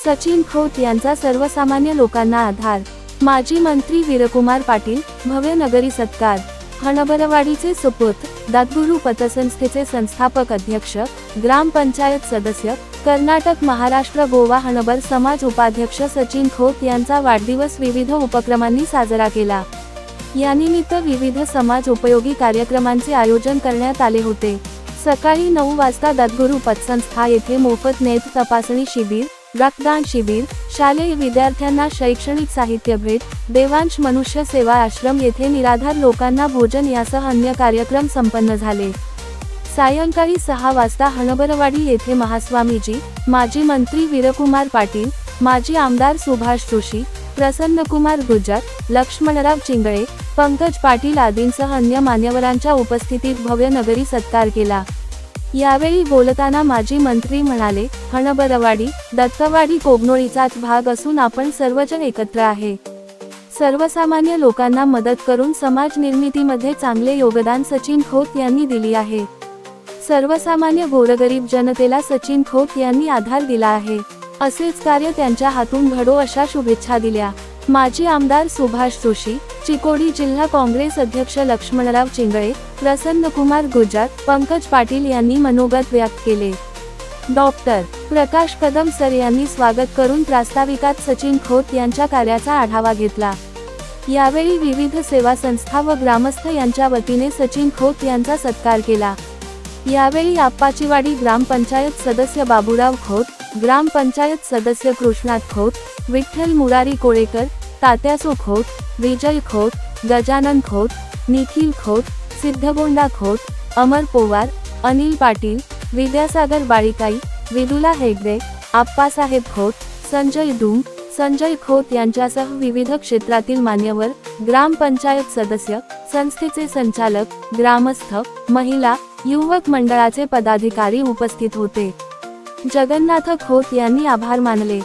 सचिन खोत यांचा सर्वसामान्य लोकांना आधार। माजी मंत्री वीरकुमार पाटील भव्य नगरी सत्कार। हणबरवाडीचे सुपूत दातगुरू पतसंस्थेचे संस्थापक अध्यक्ष, ग्रामपंचायत सदस्य, कर्नाटक महाराष्ट्र गोवा हणबर समाज उपाध्यक्ष सचिन खोत यांचा वाढदिवस विविध उपक्रमांनी साजरा केला। यानिमित्त विविध समाज उपयोगी कार्यक्रमांचे आयोजन करण्यात आले होते। सकाळी 9 वाजता दातगुरू पतसंस्था येथे मोफत नेत्र तपासणी शिबिर, रक्तदान शिबिर, शालेय विद्यार्थ्यांना शैक्षणिक साहित्य भेट, देवांश मनुष्य सेवा आश्रम येथे निराधार लोकांना भोजन यासह अन्य कार्यक्रम संपन्न झाले। सायंकाळी 6 वाजता हणबरवाडी येथे महास्वामीजी, माजी मंत्री वीरकुमार पाटील, माजी आमदार सुभाष जोशी, प्रसन्नकुमार गुर्जर, लक्ष्मणराव चिंगळे, पंकज पाटील आदींसह अन्य मान्यवरांच्या उपस्थितीत भव्य नगरी सत्कार केला। यावेळी बोलताना माजी मंत्री म्हणाले, हणबरवाडी, दत्तवाडी कोगनोळीचाच भाग असून आपण सर्वजण एकत्र आहे। सर्वसामान्य लोकांना मदत करून समाज निर्मितीमध्ये चांगले योगदान सचिन खोत यांनी दिली आहे। सर्वसामान्य गोरगरीब जनतेला सचिन खोत यांनी आधार दिला आहे। असेच कार्य त्यांच्या हातून घडो अशा शुभेच्छा दिल्या। माजी आमदार सुभाष जोशी, चिकोडी जिल्हा काँग्रेस अध्यक्ष लक्ष्मणराव चिंगळे, प्रसन्नकुमार गुर्जर, पंकज पाटील यांनी मनोगत व्यक्त केले। डॉक्टर प्रकाश कदम सर यांनी स्वागत करून प्रास्ताविकात सचिन खोत यांच्या कार्याचा आढावा घेतला। यावेळी विविध सेवा संस्था व ग्रामस्थ यांच्या वतीने सचिन खोत यांचा सत्कार केला। यावेळी आप्पाचीवाडी ग्रामपंचायत सदस्य बाबूराव खोत, ग्रामपंचायत सदस्य कृष्णात खोत, विठ्ठल मुरारी कोळेकर, तात्यासो खोत, विजय खोत, गजानन खोत, निखिल खोत, सिद्धगोंडा खोत, अमर पोवार, अनिल पाटील, विद्यासागर बाळीकाई, विदुला हेगडे, आप्पासाहेब खोत, संजय धूम, संजय खोत यांच्यासह विविध क्षेत्रातील मान्यवर, ग्रामपंचायत सदस्य, संस्थेचे संचालक, ग्रामस्थ, महिला, युवक मंडळाचे पदाधिकारी उपस्थित होते। जगन्नाथ खोत यांनी आभार मानले।